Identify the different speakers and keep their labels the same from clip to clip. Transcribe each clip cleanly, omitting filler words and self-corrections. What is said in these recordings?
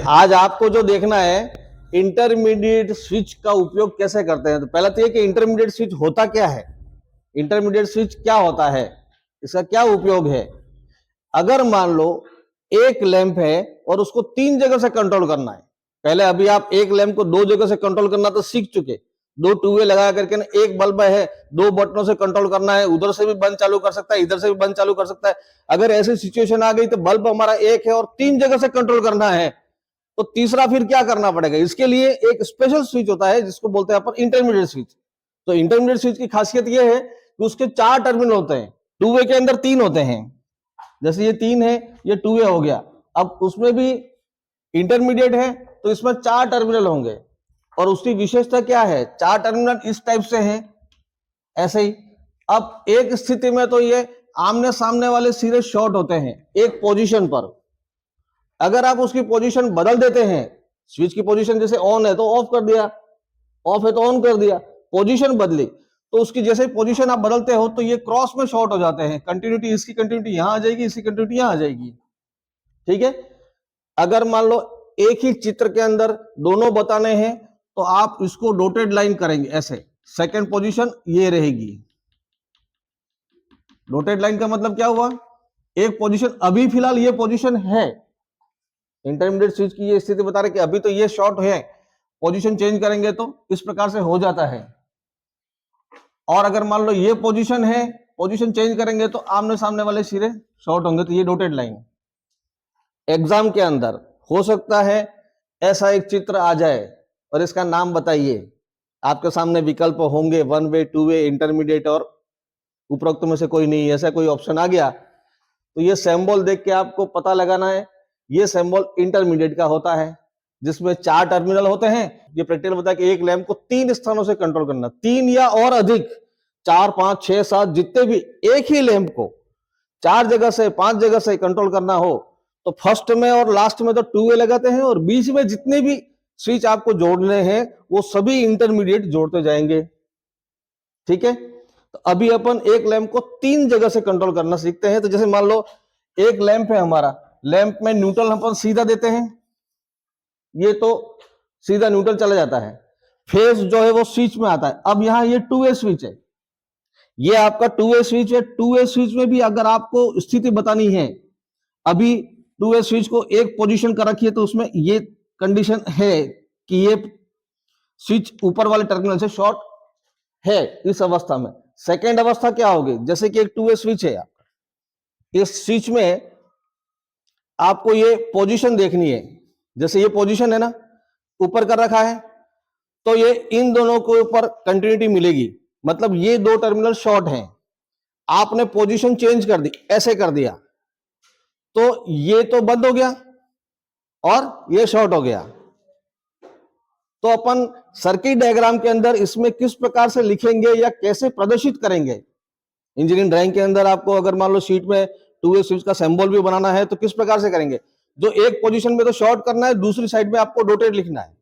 Speaker 1: आज आपको जो देखना है इंटरमीडिएट स्विच का उपयोग कैसे करते हैं। तो पहला तो ये कि इंटरमीडिएट स्विच होता क्या है, इंटरमीडिएट स्विच क्या होता है, इसका क्या उपयोग है। अगर मान लो एक लैंप है और उसको 3 जगह से कंट्रोल करना है, पहले अभी आप एक लैंप को 2 जगह से कंट्रोल करना तो सीख चुके, 2 टूवे लगा करके ना, एक बल्ब है 2 बटनों से कंट्रोल करना है, उधर से भी बंद चालू कर सकता है, इधर से भी बंद चालू कर सकता है। अगर ऐसी सिचुएशन आ गई तो बल्ब हमारा एक है और 3 जगह से कंट्रोल करना है, तो तीसरा फिर क्या करना पड़ेगा। इसके लिए एक स्पेशल स्विच होता है जिसको बोलते हैं अपन इंटरमीडिएट स्विच। तो इंटरमीडिएट स्विच की खासियत यह है कि उसके 4 टर्मिनल होते हैं, टू वे के अंदर 3 होते हैं। जैसे ये 3 है, ये टू वे हो गया। अब उसमें भी इंटरमीडिएट है तो इसमें 4 टर्मिनल होंगे, और उसकी विशेषता क्या है, 4 टर्मिनल इस टाइप से हैं, ऐसे ही। अब एक स्थिति में तो ये आमने सामने वाले सिरे शॉर्ट होते हैं एक पोजीशन पर। अगर आप उसकी पोजीशन बदल देते हैं, स्विच की पोजीशन जैसे ऑन है तो ऑफ कर दिया, ऑफ है तो ऑन कर दिया, पोजीशन बदली, तो उसकी जैसे पोजीशन आप बदलते हो तो ये क्रॉस में शॉर्ट हो जाते हैं। कंटिन्यूटी, इसकी कंटिन्यूटी यहां आ जाएगी, इसकी कंटिन्यूटी यहां आ जाएगी, ठीक है। अगर मान लो एक ही चित्र के अंदर दोनों बताने हैं तो आप इसको डॉटेड लाइन करेंगे ऐसे, सेकंड पोजीशन ये रहेगी। डॉटेड लाइन का मतलब क्या हुआ, एक पोजीशन, अभी फिलहाल ये पोजीशन है, इंटरमीडिएट स्विच की ये स्थिति बता रहे कि अभी तो ये शॉर्ट है, पोजीशन चेंज करेंगे तो इस प्रकार से हो जाता है। और अगर मान लो ये पोजीशन है, पोजीशन चेंज करेंगे तो आमने सामने वाले सिरे शॉर्ट होंगे, तो ये डॉटेड लाइन। एग्जाम के अंदर हो सकता है ऐसा एक चित्र आ जाए और इसका नाम बताइए, आपके सामने विकल्प होंगे 1 वे, 2 वे, इंटरमीडिएट और उपरोक्त में से कोई नहीं, ऐसा कोई ऑप्शन आ गया तो ये सिंबल देख के आपको पता लगाना है, ये सिंबल इंटरमीडिएट का होता है जिसमें 4 टर्मिनल होते हैं। ये प्रैक्टिकल बताया कि एक लैंप को 3 स्थानों से कंट्रोल करना, 3 या और अधिक, 4, 5, 6, 7 जितने भी, एक ही लैंप को 4 जगह से 5 जगह से कंट्रोल करना हो तो फर्स्ट में और लास्ट में तो 2 वे लगाते हैं, और बीच में जितने भी स्विच आपको जोड़ने हैं वो सभी इंटरमीडिएट जोड़ते जाएंगे, ठीक है। तो अभी अपन एक लैंप को 3 जगह से कंट्रोल करना सीखते हैं। तो जैसे मान लो एक लैंप है हमारा, लैंप में न्यूट्रल अपन सीधा देते हैं, ये तो सीधा न्यूट्रल चला जाता है, फेस जो है वो स्विच में आता है। अब यहां ये 2 वे स्विच है, ये आपका 2 वे स्विच है। 2 वे स्विच में भी अगर आपको स्थिति बतानी है, अभी 2 वे स्विच को एक पोजीशन कर रखी है तो उसमें ये कंडीशन है कि ये स्विच ऊपर वाले टर्मिनल से शॉर्ट है इस अवस्था में। सेकेंड अवस्था क्या होगी, जैसे कि एक 2 वे स्विच है आपका, इस स्विच में आपको ये पोजीशन देखनी है, जैसे ये पोजीशन है ना, ऊपर कर रखा है, तो ये इन दोनों के ऊपर कंटिन्यूटी मिलेगी, मतलब ये 2 टर्मिनल शॉर्ट हैं। आपने पोजीशन चेंज कर दी, ऐसे कर दिया, तो ये तो बंद हो गया और ये शॉर्ट हो गया। तो अपन सर्किट डायग्राम के अंदर इसमें किस प्रकार से लिखेंगे या कैसे प्रदर्शित करेंगे। इंजीनियरिंग ड्राइंग के अंदर आपको अगर मान लो शीट में 2 वे स्विच का सिंबल भी बनाना है तो किस प्रकार से करेंगे, जो एक पोजीशन में तो शॉर्ट करना है, दूसरी साइड में आपको डॉटेड लिखना है।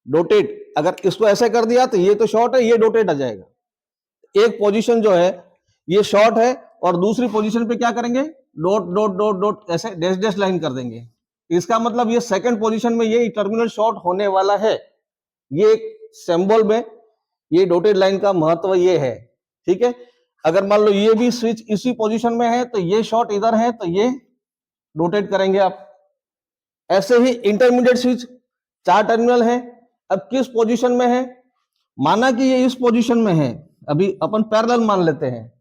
Speaker 1: डॉटेड, अगर इसको ऐसे कर दिया तो ये तो शॉर्ट है, ये डॉटेड आ जाएगा। एक पोजीशन जो है ये शॉर्ट है और दूसरी पोजीशन पे क्या करेंगे, डॉट डॉट डॉट डॉट ऐसे डैश डैश लाइन कर देंगे। इसका मतलब ये सेकंड पोजीशन में ये टर्मिनल शॉर्ट होने वाला है। ये एक सिंबल में ये डॉटेड लाइन का महत्व ये है, ठीक है। अगर मान लो ये भी स्विच इसी पोजीशन में है तो ये शॉर्ट इधर है तो ये डॉटेड करेंगे आप। ऐसे ही इंटरमीडिएट स्विच 4 टर्मिनल है, अब किस पोजीशन में है, माना कि ये इस पोजीशन में है, अभी अपन पैरेलल मान लेते हैं।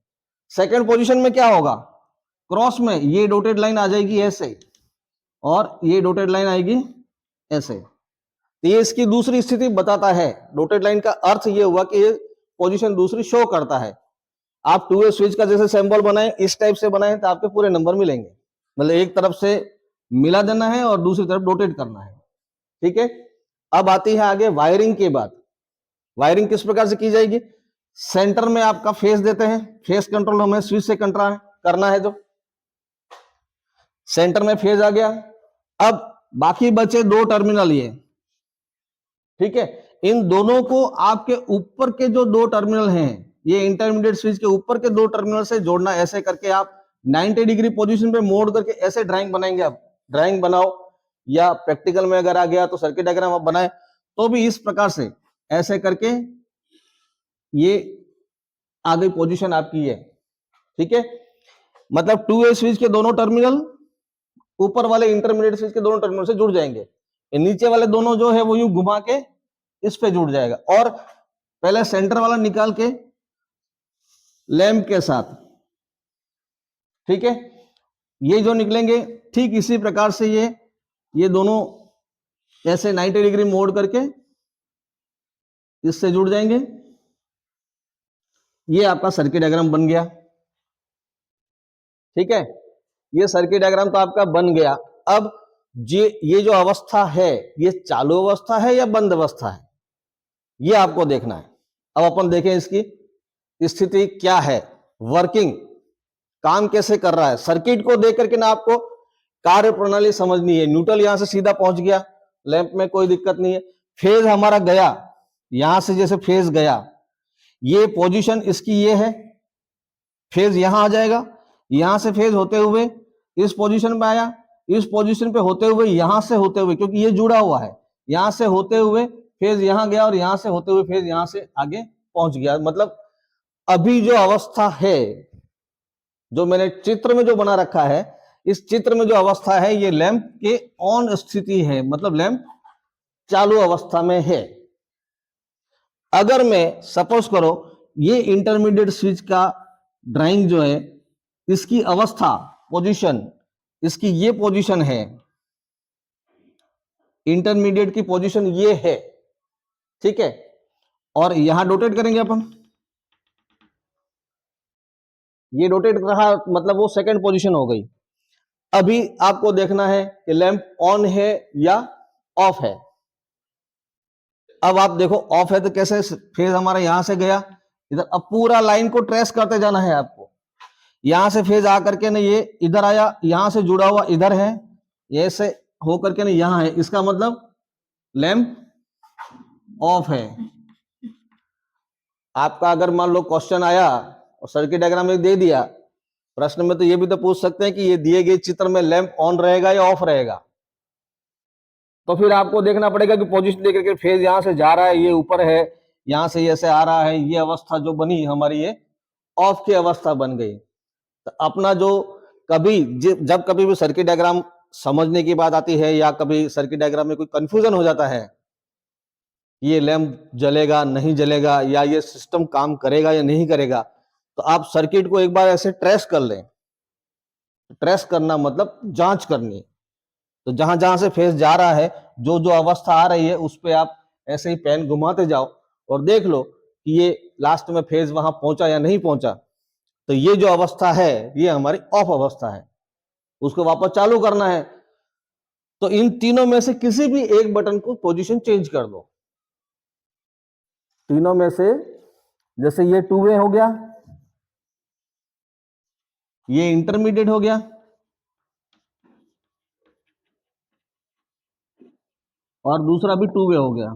Speaker 1: सेकंड पोजीशन में क्या होगा, क्रॉस में ये डॉटेड लाइन आ जाएगी ऐसे, और ये डॉटेड लाइन आएगी ऐसे। तो ये इसकी दूसरी स्थिति बताता है। डॉटेड लाइन का अर्थ ये हुआ कि ये पोजीशन दूसरी शो करता है। आप 2 वे स्विच का जैसे सिंबल बनाए, इस टाइप से बनाए तो आपके पूरे नंबर मिलेंगे, मतलब एक तरफ से मिला देना है और दूसरी तरफ डॉटेड करना है, ठीक है। अब आती है आगे वायरिंग की बात। वायरिंग किस प्रकार से की जाएगी, सेंटर में आपका फेस देते हैं, फेस कंट्रोल हमें स्विच से कंट्रोल करना है, जो सेंटर में फेज आ गया। अब बाकी बचे 2 टर्मिनल ये, ठीक है। इन दोनों को आपके ऊपर के जो 2 टर्मिनल हैं, ये इंटरमीडिएट स्विच के ऊपर के 2 टर्मिनल से जोड़ना। ऐसे करके आप 90 डिग्री पोजीशन पे मोड़ करके ऐसे ड्राइंग बनाएंगे। आप ड्राइंग बनाओ, या प्रैक्टिकल में अगर आ गया तो सर्किट डायग्राम आप बनाए तो भी इस प्रकार से ऐसे करके ये आगे पोजीशन आपकी है। ठीक है, मतलब 2A स्विच के दोनों टर्मिनल ऊपर वाले इंटरमीडिएट स्विच के दोनों टर्मिनल से जुड़ जाएंगे, नीचे वाले दोनों जो है वो यूं घुमा के इस पे जुड़ जाएगा, और पहले सेंटर वाला निकाल के लैंप के साथ। ठीक है, ये जो निकलेंगे ठीक इसी प्रकार से ये दोनों ऐसे 90 डिग्री मोड़ करके इससे जुड़ जाएंगे। ये आपका सर्किट डायग्राम बन गया। ठीक है, ये सर्किट डायग्राम तो आपका बन गया। अब ये जो अवस्था है ये चालू अवस्था है या बंद अवस्था है, ये आपको देखना है। अब अपन देखें इसकी स्थिति क्या है, वर्किंग काम कैसे कर रहा है। सर्किट को देख करके ना आपको कार्य प्रणाली समझनी है। न्यूट्रल यहां से सीधा पहुंच गया, लैंप में कोई दिक्कत नहीं है। फेज हमारा गया, यहां से जैसे फेज गया, ये पोजीशन इसकी ये है, फेज यहां आ जाएगा, यहां से फेज होते हुए इस पोजीशन पे आया, इस पोजीशन पे होते हुए यहां से होते हुए, क्योंकि ये जुड़ा हुआ है, यहां से होते हुए फेज यहां गया और यहां से होते हुए फेज यहां से आगे पहुंच गया। मतलब अभी जो अवस्था है, जो मैंने चित्र में जो बना रखा है, इस चित्र में जो अवस्था है ये लैंप के ऑन स्थिति है, मतलब लैंप चालू अवस्था में है। अगर मैं सपोज करो ये इंटरमीडिएट स्विच का ड्राइंग जो है, इसकी अवस्था पोजीशन, इसकी ये पोजीशन है, इंटरमीडिएट की पोजीशन ये है। ठीक है, और यहां रोटेट करेंगे अपन, ये रोटेट रहा, मतलब वो सेकंड पोजीशन हो गई। अभी आपको देखना है कि लैंप ऑन है या ऑफ है। अब आप देखो ऑफ है तो कैसे, फेज हमारा यहां से गया इधर, अब पूरा लाइन को ट्रेस करते जाना है आपको। यहां से फेज आकर के ना ये इधर आया, यहां से जुड़ा हुआ इधर है, ये से होकर के ना यहां है, इसका मतलब लैंप ऑफ है। आपका अगर मान लो क्वेश्चन आया और सर्किट डायग्राम में दे दिया प्रश्न में, तो ये भी तो पूछ सकते हैं कि ये दिए गए चित्र में लैंप ऑन रहेगा या ऑफ रहेगा। तो फिर आपको देखना पड़ेगा कि पोजीशन देकर के फेज यहां से जा रहा है, ये ऊपर है, यहां से ऐसे आ रहा है, ये अवस्था जो बनी हमारी ये ऑफ की अवस्था बन गई। तो अपना जो कभी जब कभी भी सर्किट डायग्राम समझने की बात आती है या कभी सर्किट डायग्राम में कोई कंफ्यूजन हो जाता है, ये लैंप जलेगा नहीं जलेगा या ये सिस्टम काम करेगा या नहीं करेगा, तो आप सर्किट को एक बार ऐसे ट्रेस कर लें। ट्रेस करना मतलब जांच करनी। तो जहां जहां से फेज जा रहा है, जो जो अवस्था आ रही है उस पे आप ऐसे ही पेन घुमाते जाओ और देख लो कि ये लास्ट में फेज वहां पहुंचा या नहीं पहुंचा। तो ये जो अवस्था है ये हमारी ऑफ अवस्था है, उसको वापस चालू करना है। तो इन तीनों में से किसी भी एक बटन को पोजीशन चेंज कर दो। तीनों में से, जैसे ये 2A हो गया, ये इंटरमीडिएट हो गया, और दूसरा भी 2A हो गया।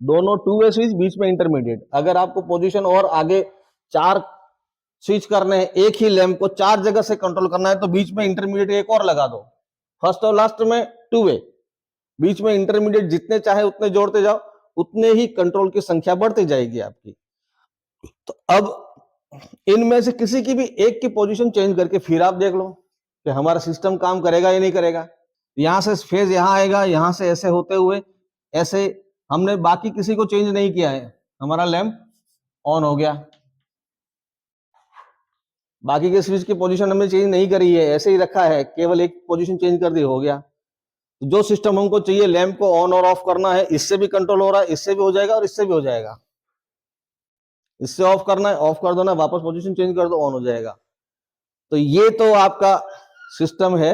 Speaker 1: दोनों 2A स्विच, बीच में इंटरमीडिएट। अगर आपको पोजीशन और आगे 4 स्विच करने हैं, एक ही लैंप को 4 जगह से कंट्रोल करना है, तो बीच में इंटरमीडिएट एक और लगा दो। फर्स्ट और लास्ट में 2A, बीच में इंटरमीडिएट जितने चाहे उतने जोड़ते जाओ, उतने ही कंट्रोल की संख्या बढ़ती जाएगी आपकी। तो अब इनमें से किसी की भी एक की पोजीशन चेंज करके फिर आप देख लो कि हमारा सिस्टम काम करेगा या नहीं करेगा। यहां से फेज यहां आएगा, यहां से ऐसे होते हुए ऐसे, हमने बाकी किसी को चेंज नहीं किया है, हमारा लैंप ऑन हो गया। बाकी के स्विच की पोजीशन हमने चेंज नहीं करी है, ऐसे ही रखा है, केवल एक पोजीशन चेंज कर दी, हो गया। जो सिस्टम हमको चाहिए लैंप को ऑन और ऑफ करना है, इससे भी कंट्रोल हो रहा है, इससे भी हो जाएगा और इससे भी हो जाएगा। इससे ऑफ करना है, ऑफ कर दो ना, वापस पोजीशन चेंज कर दो, ऑन हो जाएगा। तो ये तो आपका सिस्टम है,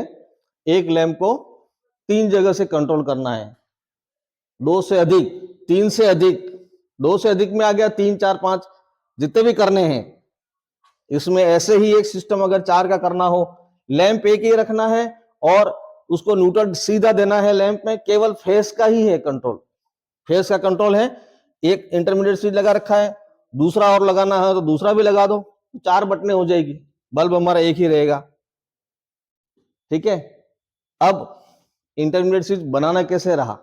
Speaker 1: एक लैंप को 3 जगह से कंट्रोल करना है, 2 से अधिक, 3 से अधिक, 2 से अधिक में आ गया 3, 4, 5 जितने भी करने हैं। इसमें ऐसे ही एक सिस्टम अगर 4 का करना हो, लैंप एक ही रखना है और उसको न्यूट्रल सीधा देना है लैंप में, केवल फेस का ही है कंट्रोल, फेस का कंट्रोल है। एक इंटरमीडिएट स्विच लगा रखा है, दूसरा और लगाना है तो दूसरा भी लगा दो, 4 बटने हो जाएगी, बल्ब हमारा एक ही रहेगा। ठीक है, अब इंटरमीडिएट स्विच बनाना कैसे रहा,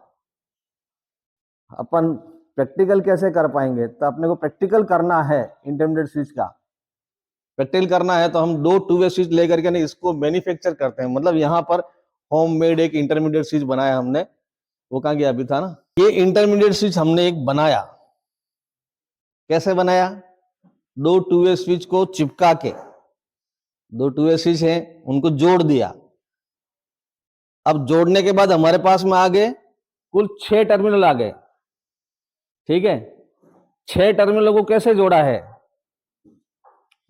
Speaker 1: अपन प्रैक्टिकल कैसे कर पाएंगे, तो अपने को प्रैक्टिकल करना है इंटरमीडिएट स्विच का। प्रैक्टिकल करना है तो हम दो टू वे स्विच लेकर के ना इसको मैन्युफैक्चर करते हैं, मतलब यहाँ पर होममेड एक इंटरमीडिएट स्विच बनाया हमने। वो कहाँ गया, अभी था ना। ये इंटरमीडिएट स्विच हमने एक बनाया, कैसे बनाया, दो टू वे स्विच को चिपका के, दो टू वे स्विच है उनको जोड़ दिया। अब जोड़ने के बाद हमारे पास में आ गए कुल 6 टर्मिनल आ गए, ठीक है। 6 टर्मिनलों को कैसे जोड़ा है,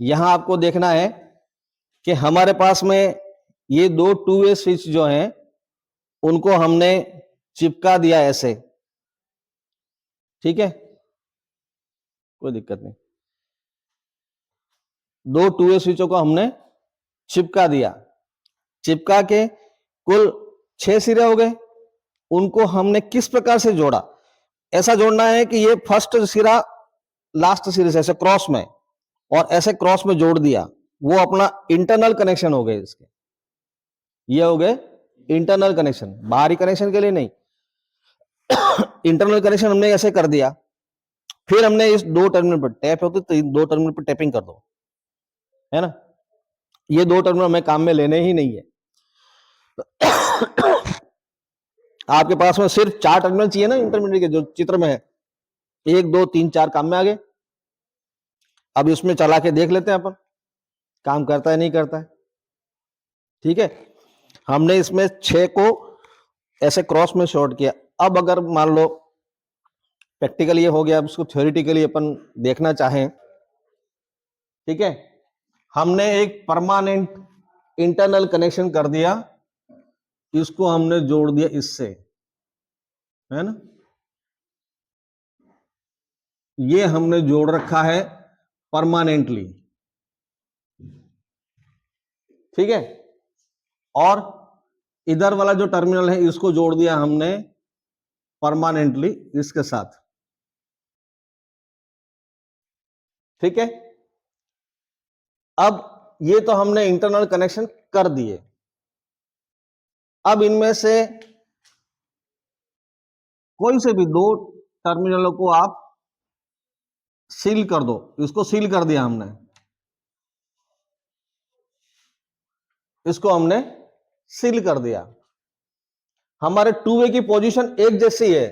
Speaker 1: यहां आपको देखना है कि हमारे पास में ये दो टू वे स्विच जो हैं उनको हमने चिपका दिया ऐसे, ठीक है, कोई दिक्कत नहीं। दो टू वे स्विचों को हमने चिपका दिया, चिपका के कुल 6 सिरे हो गए। उनको हमने किस प्रकार से जोड़ा, ऐसा जोड़ना है कि ये फर्स्ट सिरा लास्ट सिरे से ऐसे क्रॉस में, और ऐसे क्रॉस में जोड़ दिया, वो अपना इंटरनल कनेक्शन हो गए इसके, ये हो गए इंटरनल कनेक्शन, बाहरी कनेक्शन के लिए नहीं। इंटरनल कनेक्शन हमने ऐसे कर दिया। फिर हमने इस दो टर्मिनल पर टैप होते तो इन दो टर्मिनल पर टैपिंग कर दो, है ना। ये दो टर्मिनल हमें काम में लेने ही नहीं है। आपके पास में सिर्फ 4 टर्मिनल चाहिए ना इंटरमीडिएट के, जो चित्र में है 1 2 3 4 काम में आ गए। अब इसमें चला के देख लेते हैं अपन काम करता है नहीं करता है, ठीक है। हमने इसमें 6 को ऐसे क्रॉस में शॉर्ट किया। अब अगर मान लो प्रैक्टिकल ये हो गया, अब इसको थ्योरेटिकली अपन देखना चाहें, ठीक है, हमने एक परमानेंट इंटरनल कनेक्शन कर दिया, इसको हमने जोड़ दिया इससे, है ना, ये हमने जोड़ रखा है परमानेंटली, ठीक है। और इधर वाला जो टर्मिनल है इसको जोड़ दिया हमने परमानेंटली इसके साथ, ठीक है। अब ये तो हमने इंटरनल कनेक्शन कर दिए। अब इनमें से कोई से भी दो टर्मिनलों को आप सील कर दो, इसको सील कर दिया हमने, इसको हमने सील कर दिया। हमारे टू वे की पोजीशन एक जैसी है,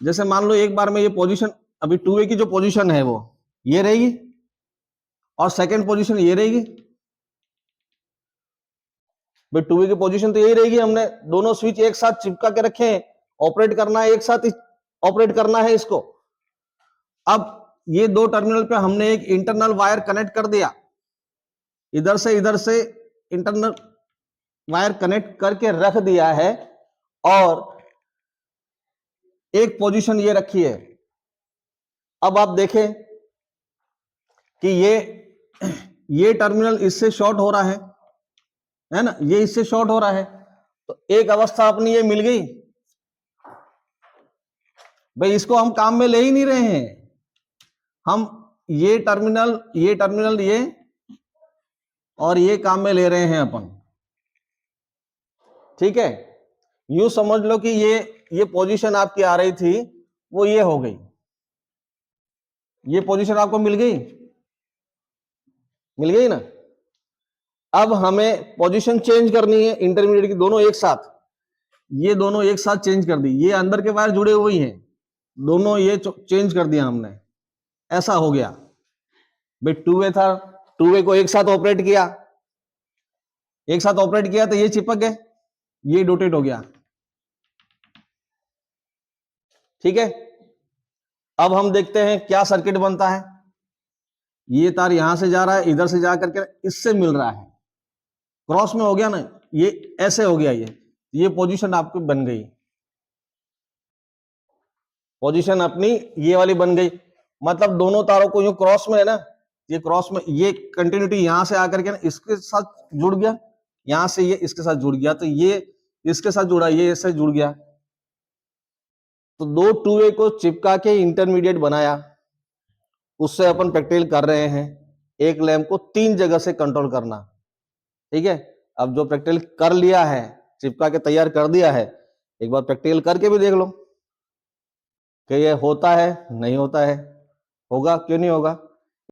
Speaker 1: जैसे मान लो एक बार में ये पोजीशन, अभी टू वे की जो पोजीशन है वो ये रहेगी, और सेकंड पोजीशन ये रहेगी। भाई टू वे की पोजीशन तो यही रहेगी, हमने दोनों स्विच एक साथ चिपका के रखे हैं, ऑपरेट करना है एक साथ, ऑपरेट करना है इसको। अब ये दो टर्मिनल पे हमने एक इंटरनल वायर कनेक्ट कर दिया, इधर से इंटरनल वायर कनेक्ट करके रख दिया है, और एक पोजीशन ये रखी है। अब आप देखें कि ये टर्मिनल इससे शॉर्ट हो रहा है ना, ये इससे शॉर्ट हो रहा है, तो एक अवस्था अपनी ये मिल गई। भाई इसको हम काम में ले ही नहीं रहे हैं, हम ये टर्मिनल ये और ये काम में ले रहे हैं अपन, ठीक है। यूं समझ लो कि ये पोजीशन आपकी आ रही थी, वो ये हो गई, ये पोजीशन आपको मिल गई ना। अब हमें पोजीशन चेंज करनी है इंटरमीडिएट की, दोनों एक साथ, ये दोनों एक साथ चेंज कर दी, ये अंदर के वायर जुड़े हुए हैं, दोनों ये चेंज कर दिया हमने, ऐसा हो गया। भाई टू वे था, टू वे को एक साथ ऑपरेट किया, तो ये चिपक गए, ये रोटेट हो गया, ठीक है। अब हम देखते हैं क्या सर्किट बनता है। ये तार यहां से जा रहा है, इधर से जा करके इससे मिल रहा है, क्रॉस में हो गया ना, ये ऐसे हो गया, ये पोजीशन आपकी बन गई, पोजीशन अपनी ये वाली बन गई। मतलब दोनों तारों को यूं क्रॉस में है ना, ये क्रॉस में, ये कंटिन्यूटी यहां से आकर के ना इसके साथ जुड़ गया, यहां से ये इसके साथ जुड़ गया, तो ये इसके साथ जुड़ा, ये इससे जुड़ गया, तो दो टू वे को चिपका के इंटरमीडिएट बनाया। उससे अपन प्रैक्टिकल कर रहे हैं, एक लैंप को 3 जगह से कंट्रोल करना, ठीक है। अब जो प्रैक्टिकल कर लिया है चिपका के तैयार कर दिया है, एक बार प्रैक्टिकल करके भी देख लो कि ये होता है नहीं होता है। होगा क्यों नहीं होगा?